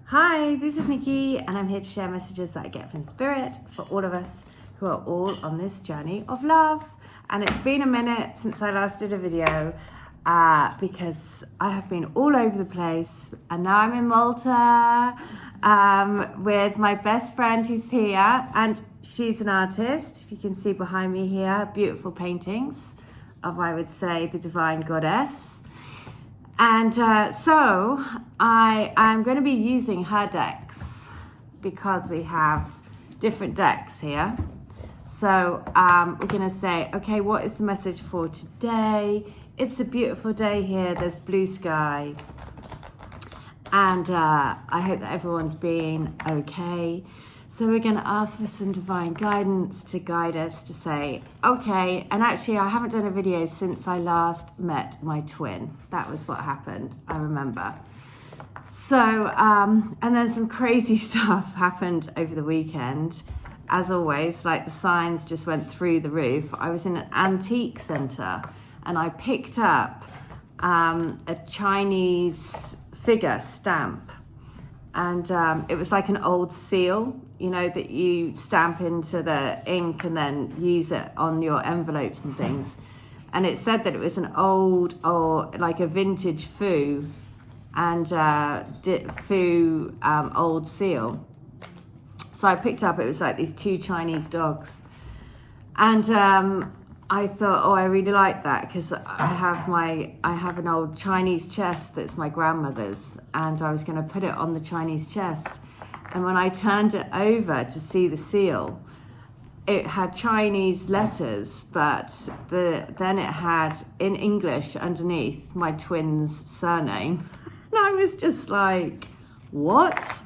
Hi, this is Nicky, and I'm here to share messages that I get from Spirit for all of us who are all on this journey of love. And it's been a minute since I last did a video because I have been all over the place, and now I'm in Malta with my best friend who's here, and she's an artist. If you can see behind me here, beautiful paintings of, I would say, the divine goddess. And so I am going to be using her decks because we have different decks here. So we're going to say, okay, what is the message for today? It's a beautiful day here. There's blue sky. And I hope that everyone's being okay. So we're going to ask for some divine guidance to guide us to say, okay, and actually I haven't done a video since I last met my twin. That was what happened, I remember. So, and then some crazy stuff happened over the weekend. As always, like the signs just went through the roof. I was in an antique centre and I picked up a Chinese figure stamp. And it was like an old seal, you know, that you stamp into the ink and then use it on your envelopes and things. And it said that it was an old, or like a vintage foo and old seal. So I picked up, it was like these two Chinese dogs. And I thought, oh, I really like that because I have an old Chinese chest that's my grandmother's, and I was going to put it on the Chinese chest. And when I turned it over to see the seal, it had Chinese letters, but then it had in English underneath my twin's surname. And I was just like, what?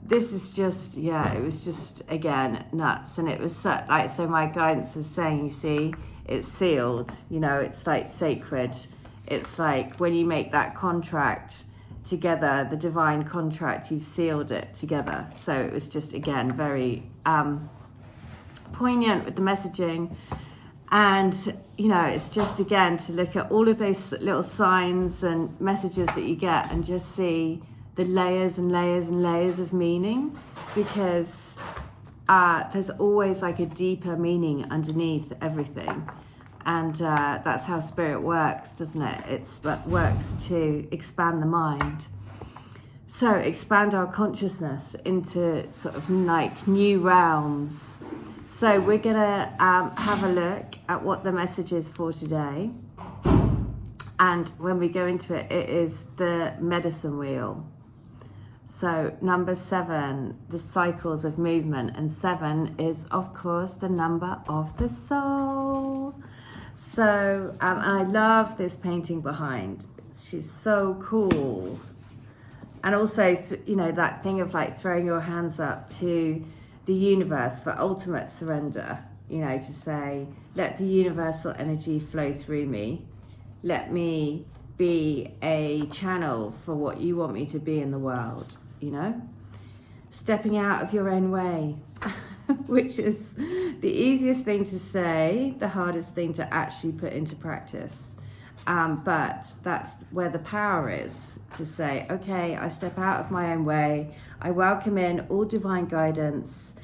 This is just, yeah, it was just, again, nuts. And it was so my guidance was saying, you see, it's sealed, you know, it's like sacred. It's like when you make that contract together, the divine contract, you've sealed it together. So it was just, again, very poignant with the messaging. And, you know, it's just, again, to look at all of those little signs and messages that you get and just see the layers and layers and layers of meaning, because there's always like a deeper meaning underneath everything. And that's how spirit works, doesn't it? It works to expand the mind. So expand our consciousness into sort of like new realms. So we're gonna have a look at what the message is for today. And when we go into it, it is the medicine wheel. So number 7, the cycles of movement, and 7 is, of course, the number of the soul. So, and I love this painting behind. She's so cool. And also, you know, that thing of like throwing your hands up to the universe for ultimate surrender, you know, to say, let the universal energy flow through me. Let me be a channel for what you want me to be in the world, you know? Stepping out of your own way, which is the easiest thing to say, the hardest thing to actually put into practice. But that's where the power is, to say, okay, I step out of my own way. I welcome in all divine guidance.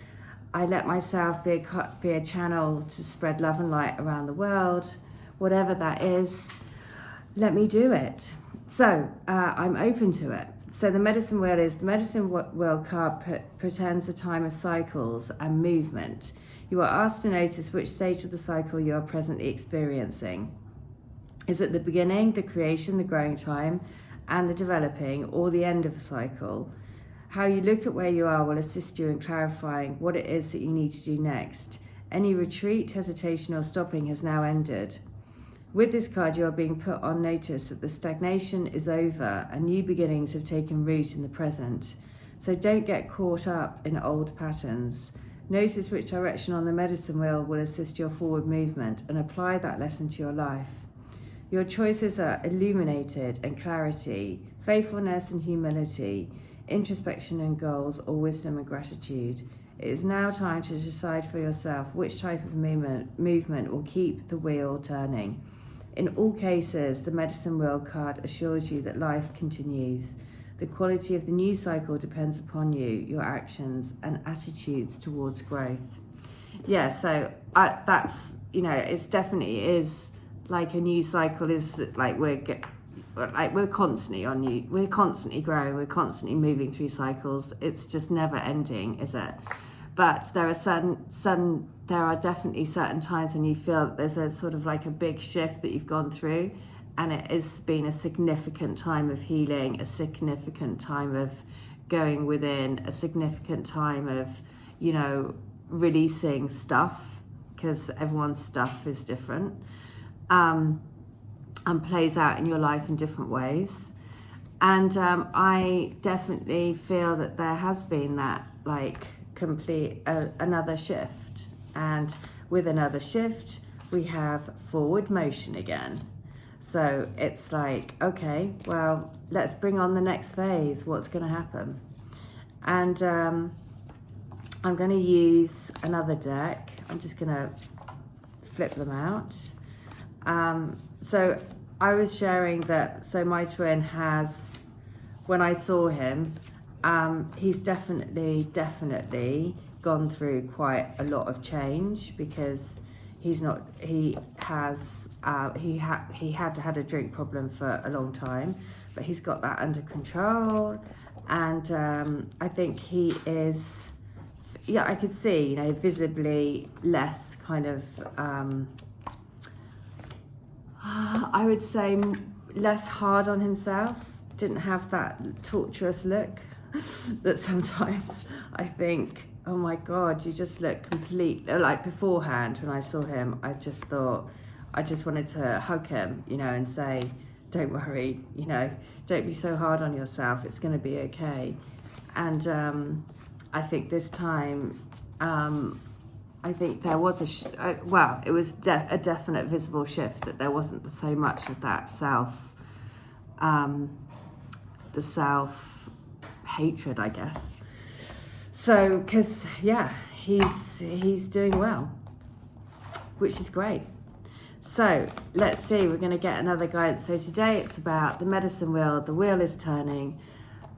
I let myself be a channel to spread love and light around the world, whatever that is. Let me do it. So I'm open to it. So the medicine wheel card pretends a time of cycles and movement. You are asked to notice which stage of the cycle you are presently experiencing. Is it the beginning, the creation, the growing time, and the developing, or the end of a cycle? How you look at where you are will assist you in clarifying what it is that you need to do next. Any retreat, hesitation, or stopping has now ended. With this card, you are being put on notice that the stagnation is over and new beginnings have taken root in the present. So don't get caught up in old patterns. Notice which direction on the medicine wheel will assist your forward movement and apply that lesson to your life. Your choices are illuminated and clarity, faithfulness and humility, introspection and goals, or wisdom and gratitude. It is now time to decide for yourself which type of movement will keep the wheel turning. In all cases, the medicine wheel card assures you that life continues. The quality of the new cycle depends upon you, your actions and attitudes towards growth. Yeah, so that's, you know, it's definitely is like a new cycle is like we're constantly on new, we're constantly growing, we're constantly moving through cycles. It's just never ending, is it? But there are definitely certain times when you feel that there's a sort of like a big shift that you've gone through, and it has been a significant time of healing, a significant time of going within, a significant time of, you know, releasing stuff, because everyone's stuff is different, and plays out in your life in different ways. And I definitely feel that there has been that like complete another shift, and with another shift we have forward motion again. So it's like, okay, well, let's bring on the next phase. What's going to happen? And I'm going to use another deck. I'm just going to flip them out. So I was sharing that, so my twin has, when I saw him, he's definitely gone through quite a lot of change, because he had a drink problem for a long time, but he's got that under control. And I think he is, yeah, I could see, you know, visibly less kind of, I would say less hard on himself, didn't have that torturous look that sometimes I think, oh my God, you just look complete, like beforehand when I saw him, I just thought, I just wanted to hug him, you know, and say, don't worry, you know, don't be so hard on yourself, it's going to be okay. And I think this time, I think there was it was a definite visible shift, that there wasn't so much of that the self-hatred, I guess. So, because, yeah, he's doing well, which is great. So, let's see, we're going to get another guidance. So today it's about the medicine wheel. The wheel is turning,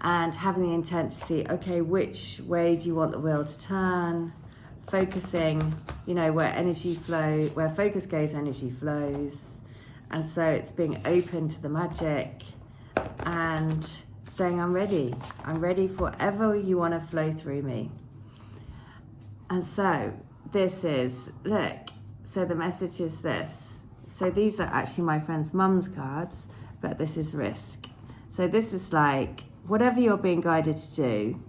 and having the intent to see, okay, which way do you want the wheel to turn? Focusing, you know, where energy flow, where focus goes, energy flows. And so it's being open to the magic and saying, I'm ready for whatever you want to flow through me. And so this is, look, so the message is this. So these are actually my friend's mum's cards, but this is risk. So this is like, whatever you're being guided to do,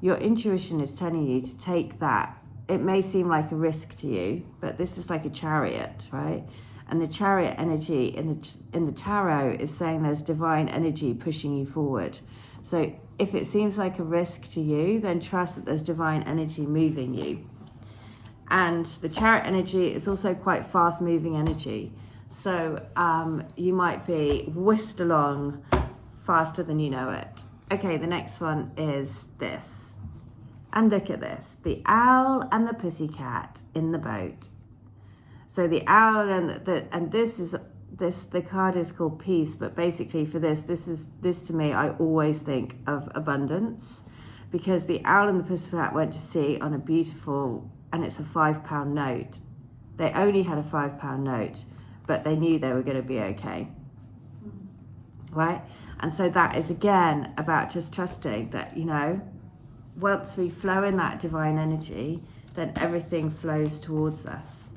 your intuition is telling you to take that. It may seem like a risk to you, but this is like a chariot, right? And the chariot energy in the tarot is saying there's divine energy pushing you forward. So if it seems like a risk to you, then trust that there's divine energy moving you. And the chariot energy is also quite fast moving energy. So you might be whisked along faster than you know it. Okay, the next one is this. And look at this, the owl and the pussycat in the boat. So the owl and the card is called peace, but basically for this to me, I always think of abundance, because the owl and the pussycat went to sea on a beautiful, and it's a £5 note. They only had a £5 note, but they knew they were going to be okay. Right? And so that is again about just trusting that, you know, once we flow in that divine energy, then everything flows towards us.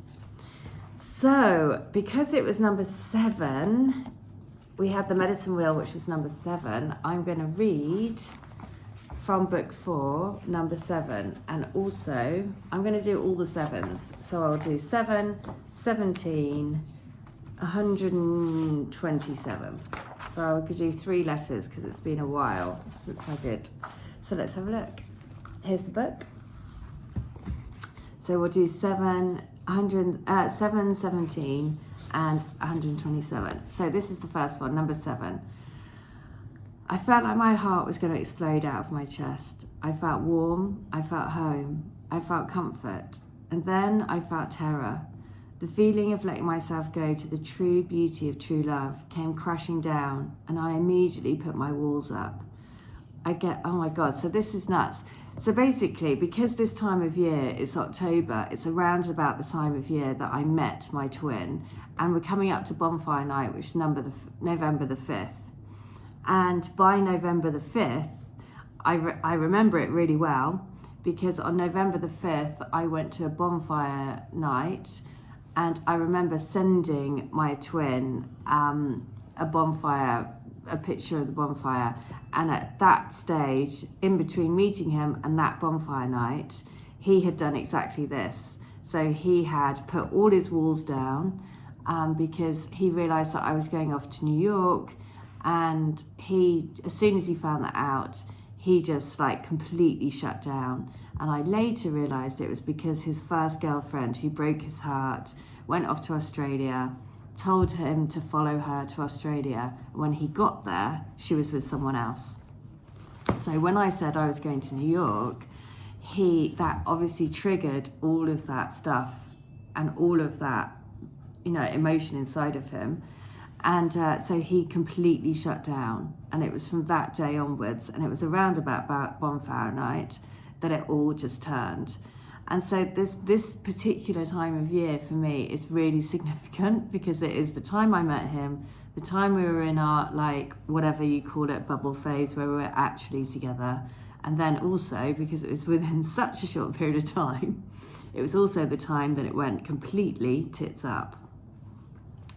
So, because it was number 7, we had the medicine wheel, which was number 7. I'm going to read from book 4, number 7. And also, I'm going to do all the 7s. So I'll do 7, 17, 127. So I could do 3 letters because it's been a while since I did. So let's have a look. Here's the book. So we'll do 7, 17, and 127. So this is the first one, number 7. I felt like my heart was going to explode out of my chest. I felt warm, I felt home, I felt comfort, and then I felt terror. The feeling of letting myself go to the true beauty of true love came crashing down, and I immediately put my walls up. I get, oh my God, so this is nuts. So basically, because this time of year, it's October, it's around about the time of year that I met my twin, and we're coming up to bonfire night, which is November the 5th. And by November the 5th, I remember it really well, because on November the 5th, I went to a bonfire night, and I remember sending my twin a picture of the bonfire. And at that stage, in between meeting him and that bonfire night, he had done exactly this. So he had put all his walls down because he realised that I was going off to New York, and as soon as he found that out, he just like completely shut down. And I later realised it was because his first girlfriend, who broke his heart, went off to Australia, told him to follow her to Australia. When he got there, she was with someone else. So when I said I was going to New York, that obviously triggered all of that stuff and all of that, emotion inside of him. And so he completely shut down. And it was from that day onwards, and it was around about bonfire night, that it all just turned. And so this particular time of year for me is really significant, because it is the time I met him, the time we were in our, like, whatever you call it, bubble phase, where we were actually together. And then also, because it was within such a short period of time, it was also the time that it went completely tits up.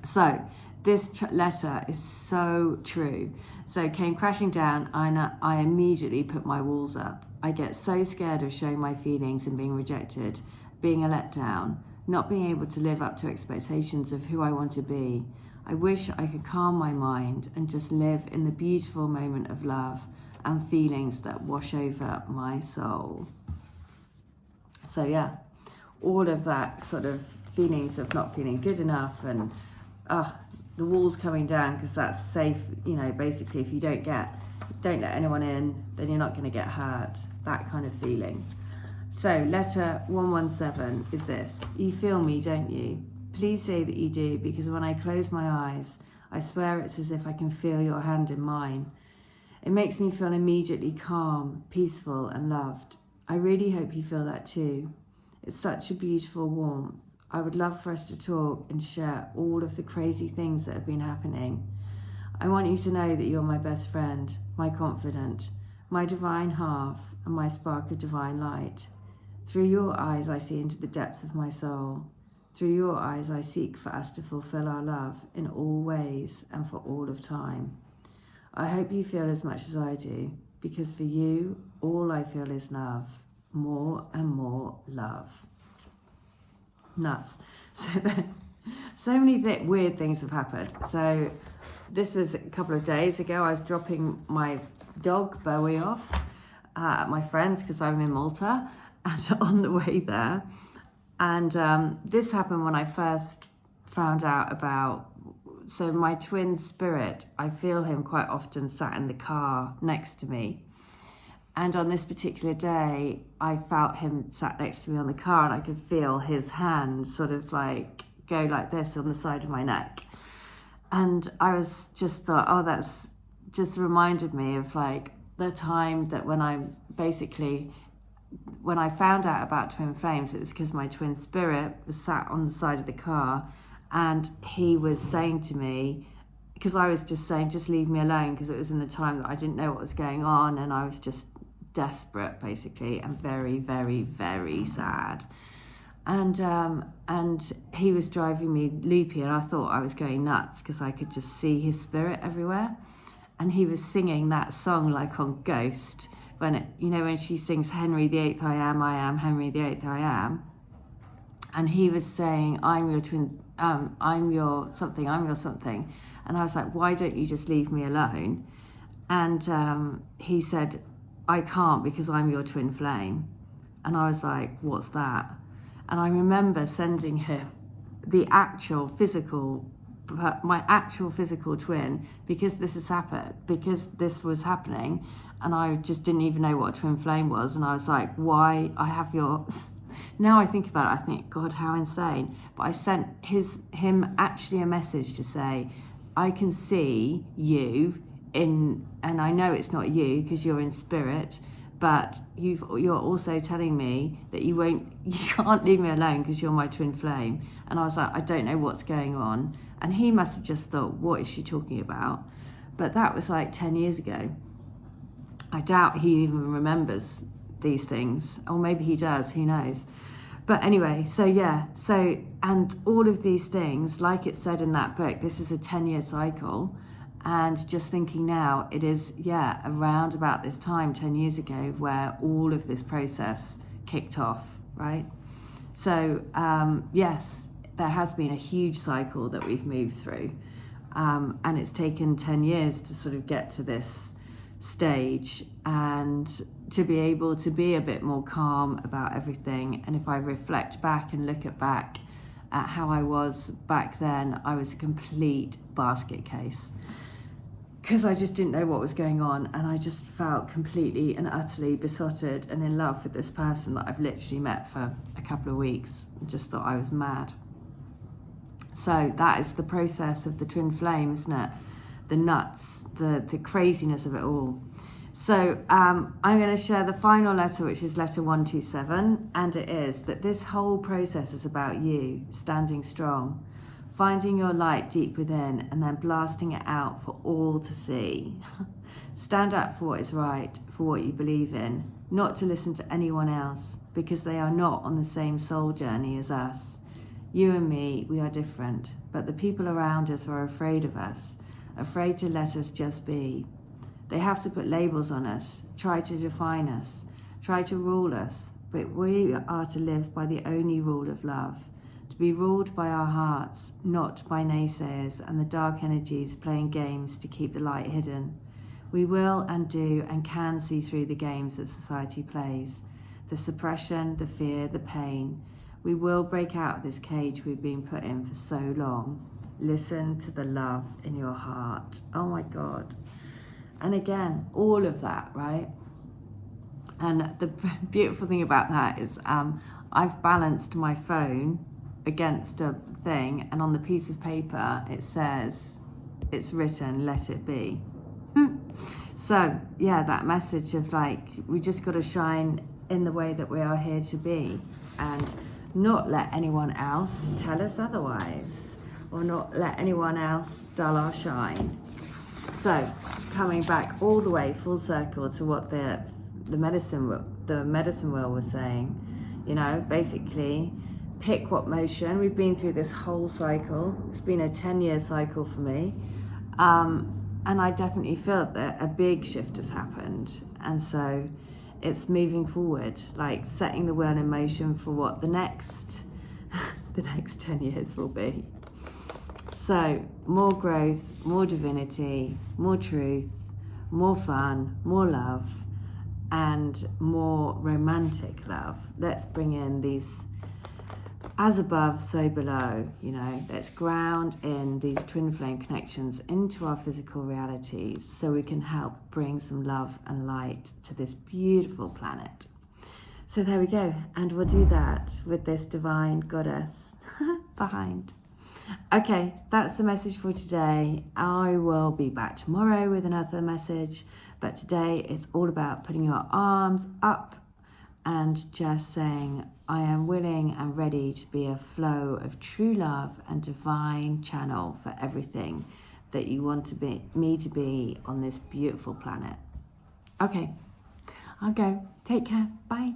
So this letter is so true. So it came crashing down, and I immediately put my walls up. I get so scared of showing my feelings and being rejected, being a letdown, not being able to live up to expectations of who I want to be. I wish I could calm my mind and just live in the beautiful moment of love and feelings that wash over my soul. So yeah, all of that sort of feelings of not feeling good enough, and the walls coming down, because that's safe, basically if you don't let anyone in, then you're not going to get hurt, that kind of feeling. So letter 117 is this: you feel me, don't you? Please say that you do, because when I close my eyes, I swear it's as if I can feel your hand in mine. It makes me feel immediately calm, peaceful and loved. I really hope you feel that too. It's such a beautiful warmth. I would love for us to talk and share all of the crazy things that have been happening. I want you to know that you're my best friend, my confidant, my divine half, and my spark of divine light. Through your eyes, I see into the depths of my soul. Through your eyes, I seek for us to fulfill our love in all ways and for all of time. I hope you feel as much as I do, because for you, all I feel is love, more and more love. Nuts. So then, so many weird things have happened. So this was a couple of days ago. I was dropping my dog Bowie off at my friend's, because I'm in Malta, and on the way there, and this happened when I first found out about, so my twin spirit, I feel him quite often sat in the car next to me. And on this particular day, I felt him sat next to me on the car, and I could feel his hand sort of like go like this on the side of my neck. And I was just thought, that's just reminded me of like the time that when I found out about twin flames, it was because my twin spirit was sat on the side of the car, and he was saying to me, because I was just saying, just leave me alone, because it was in the time that I didn't know what was going on, and I was just desperate basically, and very, very, very sad. And he was driving me loopy, and I thought I was going nuts because I could just see his spirit everywhere. And he was singing that song like on Ghost, when she sings Henry VIII I am Henry VIII I am. And he was saying, I'm your twin, I'm your something. And I was like, why don't you just leave me alone? And he said, I can't, because I'm your twin flame. And I was like, what's that? And I remember sending him my actual physical twin, because this was happening, and I just didn't even know what a twin flame was. And I was like, why? I have your... Now I think about it, I think, God, how insane. But I sent him actually a message to say, I can see you and I know it's not you because you're in spirit, but you're also telling me that you can't leave me alone because you're my twin flame. And I was like, I don't know what's going on. And he must have just thought, what is she talking about? But that was like 10 years ago. I doubt he even remembers these things, or maybe he does, who knows. But anyway, and all of these things, like it said in that book, this is a 10-year cycle. And just thinking now, it is, around about this time, 10 years ago, where all of this process kicked off, right? So, yes, there has been a huge cycle that we've moved through. And it's taken 10 years to sort of get to this stage and to be able to be a bit more calm about everything. And if I reflect back and look back at how I was back then, I was a complete basket case. Because I just didn't know what was going on, and I just felt completely and utterly besotted and in love with this person that I've literally met for a couple of weeks. I just thought I was mad. So that is the process of the twin flame, isn't it? The nuts, the craziness of it all. So I'm going to share the final letter, which is letter 127, and it is that this whole process is about you standing strong, finding your light deep within and then blasting it out for all to see. Stand up for what is right, for what you believe in, not to listen to anyone else, because they are not on the same soul journey as us. You and me, we are different, but the people around us are afraid of us, afraid to let us just be. They have to put labels on us, try to define us, try to rule us, but we are to live by the only rule of love. To be ruled by our hearts, not by naysayers and the dark energies playing games to keep the light hidden. We will and do and can see through the games that society plays, the suppression, the fear, the pain. We will break out of this cage we've been put in for so long. Listen to the love in your heart. Oh my God. And again, all of that, right? And the beautiful thing about that is I've balanced my phone against a thing, and on the piece of paper it says, it's written, let it be. So that message of like, we just got to shine in the way that we are here to be and not let anyone else tell us otherwise, or not let anyone else dull our shine. So coming back all the way full circle to what the medicine wheel was saying, basically pick what motion. We've been through this whole cycle. It's been a 10-year cycle for me. And I definitely feel that a big shift has happened. And so it's moving forward, like setting the wheel in motion for what the next 10 years will be. So more growth, more divinity, more truth, more fun, more love, and more romantic love. Let's bring in these as above, so below, let's ground in these twin flame connections into our physical realities so we can help bring some love and light to this beautiful planet. So there we go. And we'll do that with this divine goddess behind. Okay, that's the message for today. I will be back tomorrow with another message, but today it's all about putting your arms up and just saying, I am willing and ready to be a flow of true love and divine channel for everything that you want me to be on this beautiful planet. Okay, I'll go. Take care. Bye.